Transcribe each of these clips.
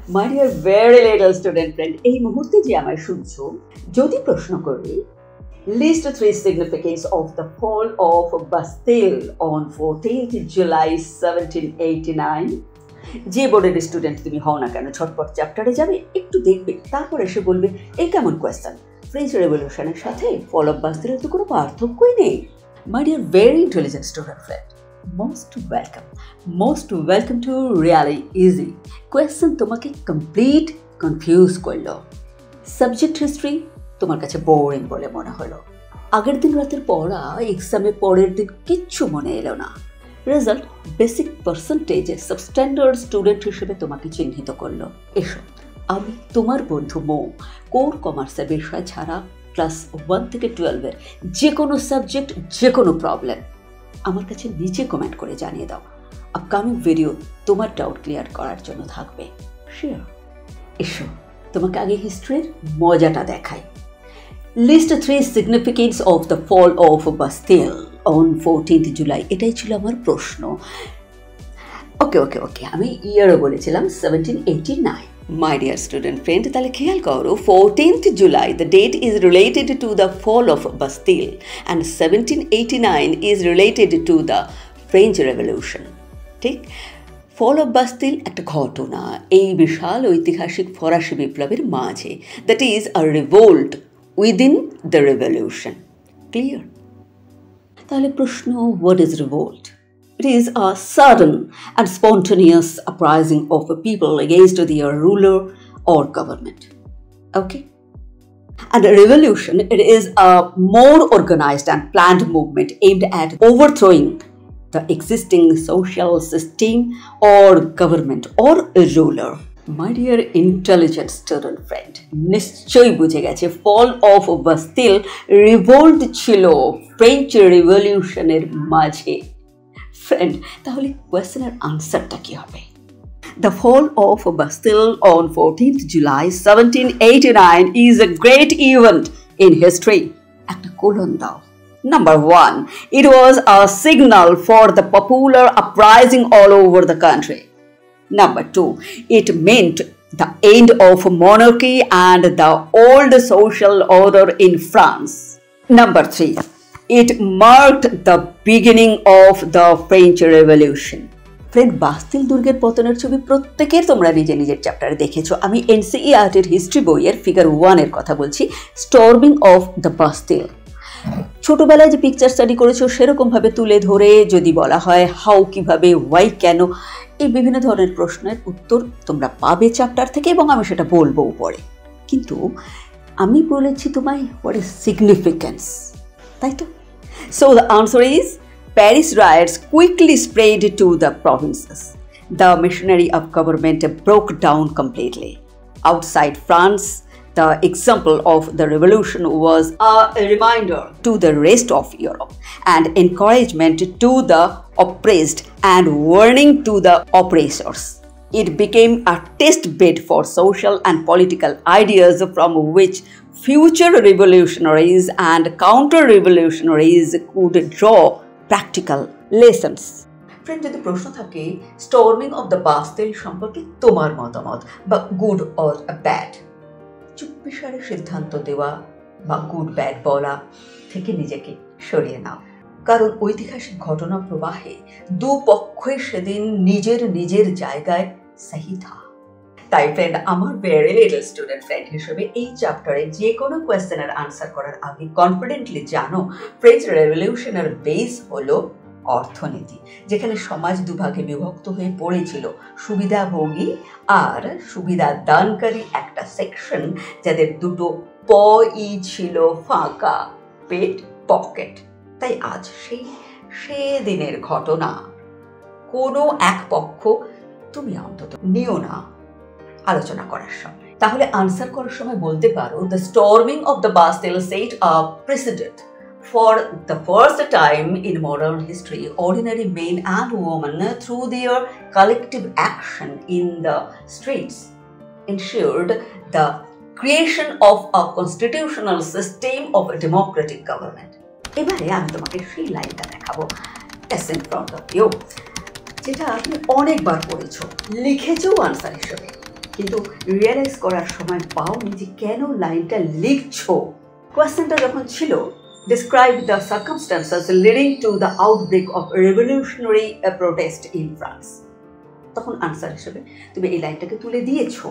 My dear very little student friend, এই মুহূর্তে যে আমায় শুনছো, যদি প্রশ্ন করি list 3 significance of the fall of Bastille on 14th July 1789, যে বোর্ডের স্টুডেন্ট তুমি হও না কেন ঝটপট চ্যাপ্টারে যাবে, একটু দেখবে, তারপর এসে বলবে এই কেমন কোয়েশ্চেন, ফ্রেঞ্চ রেভলিউশনের সাথে ফল অফ বাস্তিলের তো কোনো পার্থক্যই নেই। My dear very intelligent student friend, most welcome to Really Easy. Question তোমাকে কমপ্লিট কনফিউজ করলো। সাবজেক্ট হিস্ট্রি তোমার কাছে বোরিং বলে মনে হলো। আগের দিন রাতের পড়া এক্সামে পরের দিন কিচ্ছু মনে এলো না। রেজাল্ট বেসিক পার্সেন্টেজে সাবস্ট্যান্ডার্ড স্টুডেন্ট হিসেবে তোমাকে চিহ্নিত করলো। এসো, আমি তোমার বন্ধু মৌ, কোর কমার্সের বিষয় ছাড়া ক্লাস 1 থেকে 12-এর যে কোনো সাবজেক্ট, যে কোনো প্রবলেম আমার কাছে নিচে কমেন্ট করে জানিয়ে দাও। আপকামিং ভিডিও তোমার ডাউট ক্লিয়ার করার জন্য থাকবে। শিওর। এসো, তোমাকে আগে হিস্ট্রির মজাটা দেখাই। List 3 significance of the fall of Bastille on 14th July, এটাই ছিল আমার প্রশ্ন। ওকে আমি ইয়ারও বলেছিলাম 1789। My dear student friend, তাহলে খেয়াল করো 14th July, the date is related to the fall of Bastille and 1789 is related to the French Revolution. ঠিক? ফল অফ বাস্তিল একটা ঘটনা এই বিশাল ঐতিহাসিক ফরাসি বিপ্লবের মাঝে, that is a revolt within the revolution. Clear? তাহলে প্রশ্ন, what is revolt? It is a sudden and spontaneous uprising of a people against their ruler or government. Okay? And a revolution, it is a more organized and planned movement aimed at overthrowing the existing social system or government or a ruler. My dear intelligent student friend, নিশ্চয়ই বুঝে গেছে ফল of Bastille revolt ছিল French রিভলিউশনের মাঝে। Friend, তাহলে কোয়েশ্চেনের আনসারটা কি হবে? The fall of Bastille on 14th July 1789 is a great event in history. একটা কোলন দাও। Number 1, it was a signal for the popular uprising all over the country. Number 2, it meant the end of monarchy and the old social order in France. Number 3, it marked the beginning of the French Revolution. Friend, Bastille দুর্গের পতনের ছবি প্রত্যেকের তোমরা নিজের চ্যাপ্টারে দেখেছো। আমি NCERT এর হিস্ট্রি বইয়ের ফিগার 1 এর কথা বলছি, স্টর্মিং অফ দ্য বাস্তিল। ছোটবেলায় যে পিকচার স্টাডি করেছো সেরকমভাবে তুলে ধরে যদি বলা হয় হাউ, কিভাবে, ওয়াই, কেন, এই বিভিন্ন ধরনের প্রশ্নের উত্তর তোমরা পাবে চ্যাপ্টার থেকে এবং আমি সেটা বলবো পরে। কিন্তু আমি বলেছি তোমায় হোয়াট ইজ সিগনিফিক্যান্স, তাই তো? So the answer is Paris riots quickly spread to the provinces. The machinery of government broke down completely. Outside France, the example of the revolution was a reminder to the rest of Europe and encouragement to the oppressed and warning to the oppressors. It became a test bed for social and political ideas from which future revolutionaries and counter-revolutionaries could draw practical lessons. Friend, যদি প্রশ্ন থাকে storming of the Bastille সম্পর্কে তোমার মতামত বা good or bad, চুপিসারে সিদ্ধান্ত দেওয়া বা গুড ব্যাড বলা থেকে নিজেকে সরিয়ে নাও, কারণ ঐতিহাসিক ঘটনা প্রবাহে দুপক্ষই সেদিন নিজের জায়গায় সহি থা। তাই ফ্রেন্ড, আমার ভেরি লিটল স্টুডেন্ট ফ্রেন্ড হিসেবে এই চ্যাপ্টারে যে কোনো কোয়েশ্চেনের আনসার করার আগে কনফিডেন্টলি জানো ফ্রেঞ্চ রেভলিউশনের বেস হলো অর্থনীতি, যেখানে সমাজ দুভাগে বিভক্ত হয়ে পড়েছিল, সুবিধাভোগী আর সুবিধা দানকারী একটা সেকশন, যাদের দুটো পই ছিল ফাঁকা, পেট, পকেট। তাই আজ সেদিনের ঘটনা কোনো এক পক্ষ তুমি অন্তত নিও না আলোচনা করার সময়। তাহলে আনসার করার সময় বলতে পারো the storming of the Bastille set a president for the first time in modern history. Ordinary men and women, through their collective action in the streets, ensured the creation of a constitutional system of a democratic government. এবারে আমি তোমাকে সেই লাইনটা দেখাবো, as in front of you, যেটা তুমি অনেকবার পড়েছো, লিখেছো আনসার হিসেবে। কিন্তু রিয়েলাইজ করার সময় পাওনি যে কেন লাইনটা লিখছো। কোয়েশ্চেনটা যখন ছিল describe the circumstances leading to the outbreak of revolutionary protest in France, তখন আনসার হিসেবে তুমি এই লাইনটাকে তুলে দিয়েছো।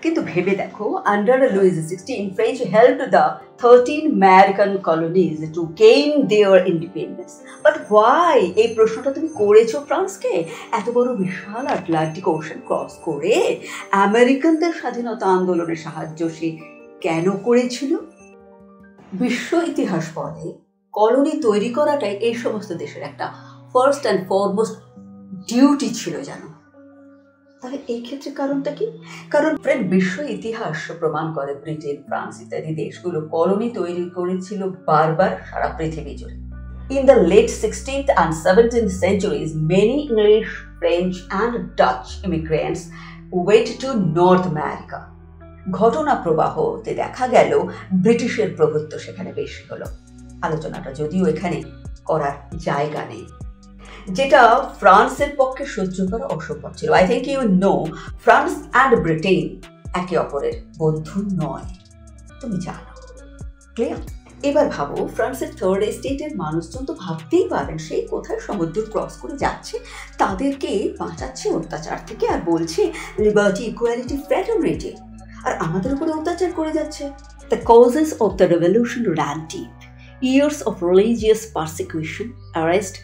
কিন্তু ভেবে দেখো, under Louis XVI French helped the 13 American colonies to gain their independence. But why? এই প্রশ্নটা তুমি করেছো ফ্রান্সকে? এত বড় বিশাল আটলান্টিক ওশান ক্রস করে আমেরিকানদের স্বাধীনতা আন্দোলনে সাহায্য সে কেন করেছিল? বিশ্ব ইতিহাস বলে কলোনি তৈরি করাটাই এই সমস্ত দেশের একটা ফার্স্ট অ্যান্ড ফরমোস্ট ডিউটি ছিল, জানো। তাহলে এই ক্ষেত্রে কারণটা কি? কারণ ফ্রেন্ড, বিশ্ব ইতিহাস প্রমাণ করে ব্রিটেন, ফ্রান্স ইত্যাদি দেশগুলো কলোনি তৈরি করেছিল বারবার সারা পৃথিবী জুড়ে। In the late 16th and 17th centuries, many English, French and Dutch immigrants went to North America. ঘটনা প্রবাহতে দেখা গেল ব্রিটিশের প্রভুত্ব সেখানে বেশি হলো। আলোচনাটা যদিও এখানে করার জায়গা নেই, যেটা ফ্রান্সের পক্ষে সহ্য করা অসম্ভব ছিল। I think you know, France and Britain একে অপরের বন্ধু নয়, তুমি জানো। ক্লিয়ার? এবার ভাবো, ফ্রান্সের থার্ড এস্টেটের মানুষজন তো ভাবতেই পারেন সেই কোথায় সমুদ্র ক্রস করে যাচ্ছে, তাদেরকে বাঁচাচ্ছে অত্যাচার থেকে আর বলছে লিবার্টি, ইকুয়ালিটি, ফ্র্যাটার্নিটি, আর আমাদের উপরে অত্যাচার করে যাচ্ছে। The causes of the revolution ran deep. Years of religious persecution, arrest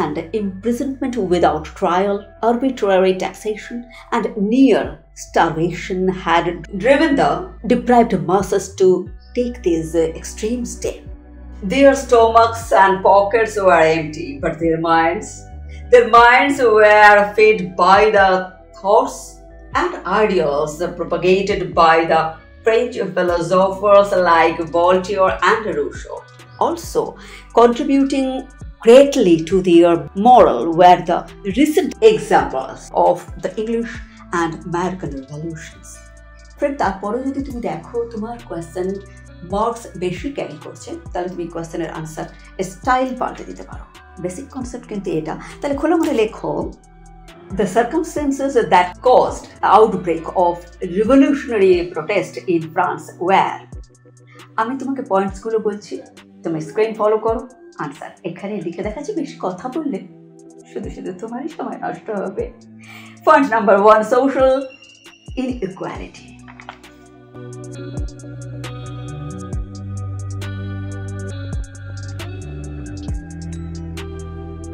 and imprisonment without trial, arbitrary taxation and near starvation had driven the deprived masses to take this extreme step. Their stomachs and pockets were empty, but their minds were fed by the thoughts and ideals propagated by the French philosophers like Voltaire and Rousseau. Also contributing greatly to their moral were the recent examples of the English and American revolutions. Friend, তারপরে যদি তুমি দেখো তোমার question marks বেশি carry করছে, তাহলে তুমি কোয়েশ্চেনের answer style পাল্টে দিতে পারো। বেসিক কনসেপ্ট কিন্তু এটা। তাহলে খোলা মনে লেখো, the circumstances that caused the outbreak of revolutionary protest in France were, আমি তোমাকে পয়েন্টসগুলো বলছি, তুমি স্ক্রিন ফলো করো, আনসার এখানে লিখে দেখাচ্ছি। বেশি কথা বললে শুধু তোমারই সময় নষ্ট হবে। Point number 1, social inequality.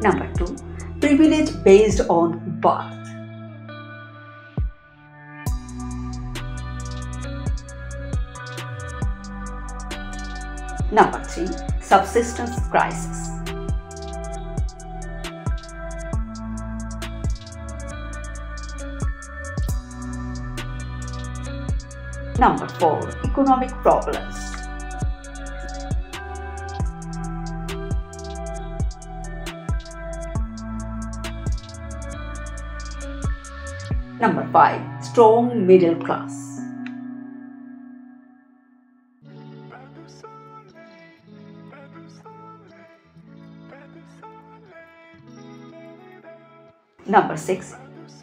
Number 2, privilege based on birth. Number 3, subsistence crisis. Number 4, economic problems. Number 5, strong middle class. Number 6,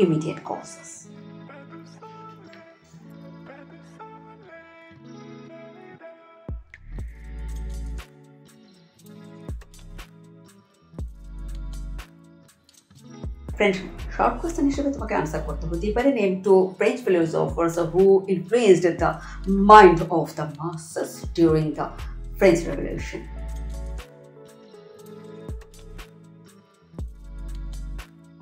immediate causes. French short question হিসেবে তোমাকে আনসার করতে হতেই পারে, name to French philosophers who influenced the mind of the masses during the French Revolution.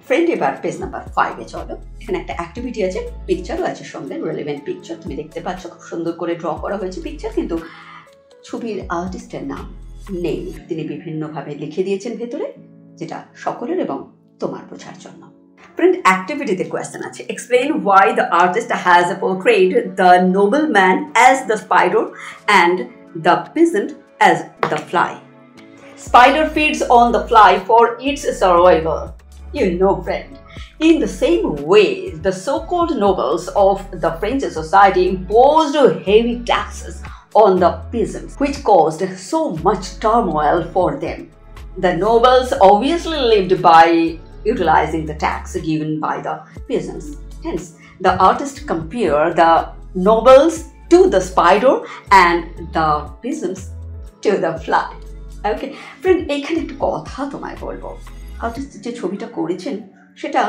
Friend, এবার page number 5 এ চলো। এখানে একটা activity আছে, পিকচারও আছে সঙ্গে, রেলেভেন্ট পিকচার। তুমি দেখতে পাচ্ছ খুব সুন্দর করে ড্র করা হয়েছে পিকচার, কিন্তু ছবির আর্টিস্টের নাম নেই। তিনি বিভিন্নভাবে লিখে দিয়েছেন ভেতরে, যেটা সকলের এবং তোমার বোঝার জন্য। ফ্রেন্ড, অ্যাক্টিভিটিতে কোয়েশ্চেন আছে, explain why the artist has portrayed the noble man as the spider and the peasant as the fly. Spider feeds on the fly for its survival. You know, friend, in the same way, the so-called nobles of the French society imposed heavy taxes on the peasants, which caused so much turmoil for them. The nobles obviously lived by utilizing the tax given by the peasants. Hence, the artist compare the nobles to the spider and the peasants to the fly. Okay, friend, এইখানে একটা কথা তোমায় বলবো। Artist যে ছবিটা করেছেন সেটা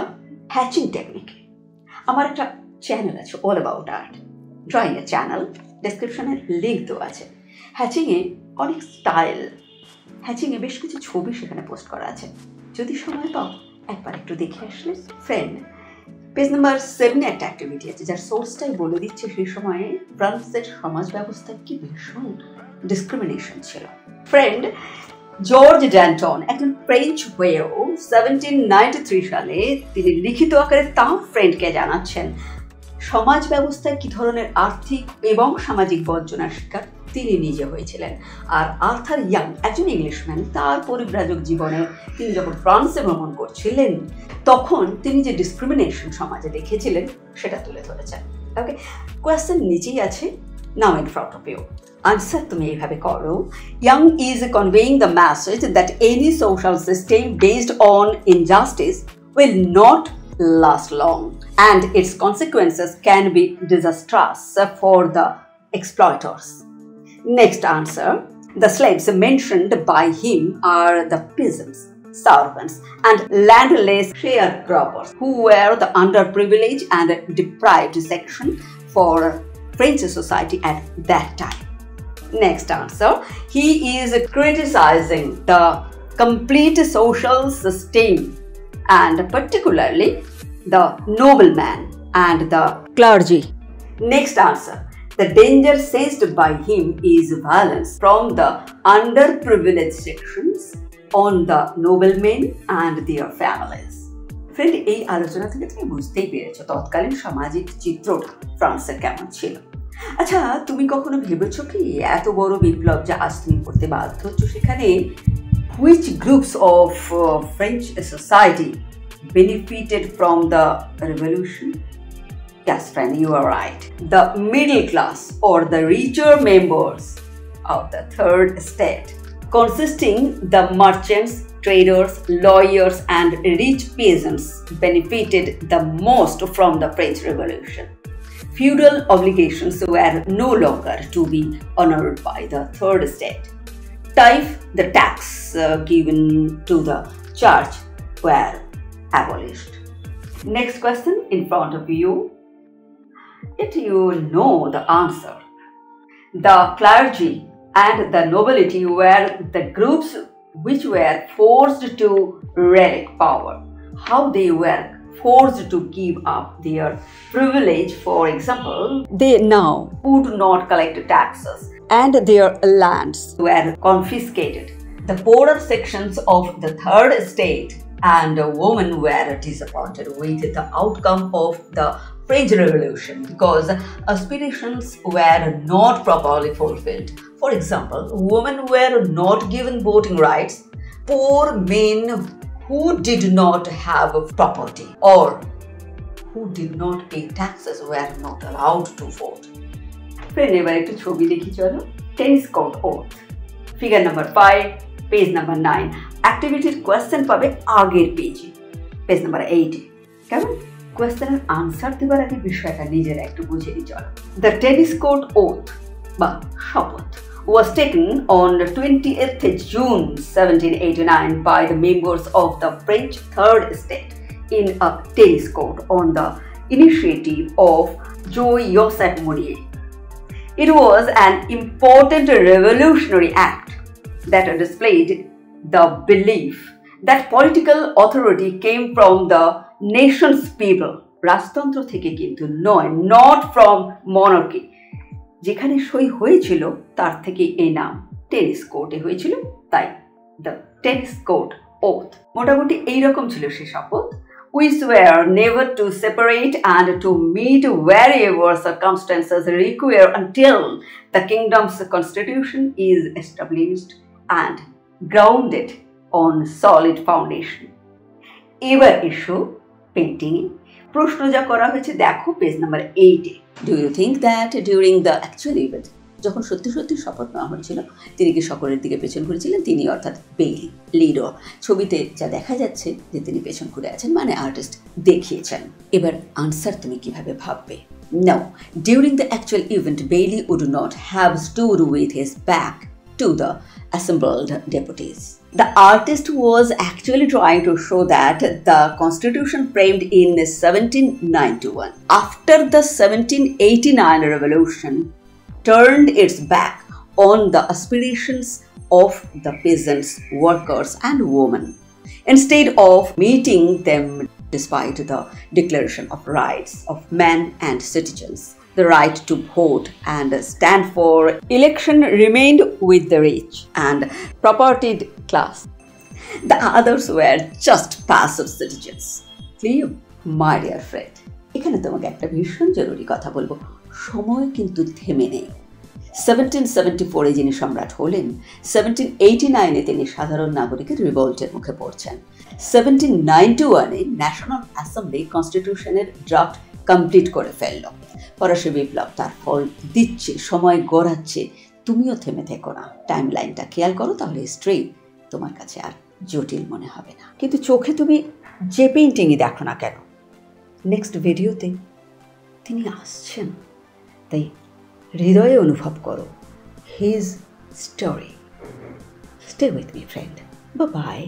hatching technique. আমার একটা চ্যানেল আছে অল অ্যাবাউট আর্ট, ড্রয়িং এর চ্যানেল, ডেসক্রিপশনে লিঙ্ক দেওয়া আছে। হ্যাচিংয়ে অনেক স্টাইল, হ্যাচিংয়ে বেশ কিছু ছবি সেখানে পোস্ট করা আছে, যদি সময় পাও একবার একটু দেখে আসলে। ফ্রেন্ড, পেজ নাম্বার 7 একটা অ্যাক্টিভিটি আছে যার সোর্সটাই বলে দিচ্ছে সেই সময়ে ফ্রান্সের সমাজ ব্যবস্থায় কি ভীষণ ডিসক্রিমিনেশন ছিল। ফ্রেন্ড, জর্জ ড্যান্টন একজন ফ্রেঞ্চ হয়েও 1793 সালে তিনি লিখিত আকারে তাঁর ফ্রেন্ডকে জানাচ্ছেন সমাজ ব্যবস্থায় কি ধরনের আর্থিক এবং সামাজিক বঞ্চনার শিকার তিনি নিজে হয়েছিলেন। আর আর্থার ইয়াং একজন ইংলিশম্যান, তার পরিব্রাজক জীবনে তিনি যখন ফ্রান্সে ভ্রমণ করছিলেন তখন তিনি যে ডিসক্রিমিনেশন সমাজে দেখেছিলেন সেটা তুলে ধরেছেন। ওকে, কোয়েশ্চেন নিচেই আছে, now in front of you. Answer তুমি এইভাবে করো। Young is conveying the message that any social system based on injustice will not last long and its consequences can be disastrous for the exploiters. Next answer, the slaves mentioned by him are the peasants, servants and landless sharecroppers who were the underprivileged and deprived section for French society at that time. Next answer, he is criticizing the complete social system and particularly the nobleman and the clergy. Next answer, the danger sensed by him is violence from the underprivileged sections on the noblemen and their families. Friend, এই আলোচনা থেকে তুমি বুঝতেই পেরেছো তৎকালীন সামাজিক চিত্রটা ফ্রান্সের কেমন ছিল। আচ্ছা, তুমি কখনো ভেবেছো কি এত বড় বিপ্লব যা আজ তুমি করতে বাধ্য হচ্ছ সেখানে which groups of French society benefited from the revolution? Yes, friend, you are right. The middle class or the richer members of the third estate, consisting the merchants, traders, lawyers and rich peasants benefited the most from the French Revolution. Feudal obligations were no longer to be honored by the third estate. Tithe, the tax given to the church, were abolished. Next question in front of you. Did you know the answer? The clergy and the nobility were the groups which were forced to relic power. How they were forced to give up their privilege. For example, they now could not collect taxes and their lands were confiscated. The poorer sections of the third estate and women were disappointed with the outcome of the French Revolution because aspirations were not properly fulfilled. For example, women were not given voting rights. Poor men who did not have property or who did not pay taxes were not allowed to vote. Friend, এবার একটু ছবি দেখি চলো। Tennis court oath, figure number 5, page number 9। অ্যাক্টিভিটির question পাবে আগের পেজে, page number 8 এ। কেমন? কোয়েশ্চেনের আনসার দেবার আগে বিষয়টা নিজেরা একটু বুঝে নিই চলো। দ্য টেনিস কোর্ট ওথ বা শপথ was taken on 20th June 1789 by the members of the French Third Estate in a tennis court on the initiative of Joseph Mounier. It was an important revolutionary act that displayed the belief that political authority came from the nation's people. রাজতন্ত্র থেকে কিন্তু নয়, not from monarchy. যেখানে সই হয়েছিল তার থেকে এই নাম টেনিস কোর্টে হয়েছিল, তাই দ্য টেনিস কোর্ট ওথ। মোটামুটি এইরকম ছিল সে শপথ। We swear never to separate and to meet wherever circumstances require until the kingdom's constitution is established and grounded on solid foundation. এবার এসো পেন্টিং। প্রশ্ন যা করা হয়েছে দেখো page number 8 A. Do you think that during the actual event, যখন সত্যি সত্যি শপথ নেওয়া হয়েছিল তিনি কি সকলের দিকে পেছন ঘুরেছিলেন? তিনি অর্থাৎ বেইলি লিডো। ছবিতে যা দেখা যাচ্ছে যে তিনি পেছন ঘুরে আছেন, মানে আর্টিস্ট দেখিয়েছেন। এবার আনসার তুমি কিভাবে ভাববে? No, during the actual event, Bailey would not have stood with his back to the assembled deputies. The artist was actually trying to show that the constitution framed in 1791 after the 1789 revolution turned its back on the aspirations of the peasants, workers and women, instead of meeting them despite the Declaration of Rights of Men and Citizens. The right to vote and stand for election remained with the rich and propertied class. The others were just passive citizens. Clear? My dear friend, এখানে তোমাকে একটা ভীষণ জরুরি কথা বলবো, সময় কিন্তু থেমে নেই। 1774 যিনি সম্রাট হলেন, 1789 তিনি সাধারণ নাগরিকের রিভোল্টের মুখে পড়ছেন। 1791 ন্যাশনাল অ্যাসেম্বলি কনস্টিটিউশনের ড্রাফট কমপ্লিট করে ফেলল। ফরাসি বিপ্লব তার ফল দিচ্ছে, সময় গড়াচ্ছে। তুমিও থেমে থেকো না, টাইম লাইনটা খেয়াল করো, তাহলে হিস্ট্রি তোমার কাছে আর জটিল মনে হবে না। কিন্তু চোখে তুমি যে পেইন্টিংই দেখো না কেন, নেক্সট ভিডিওতে তিনি আসছেন, তাই হৃদয়ে অনুভব করো his story. Stay with me friend, bye bye.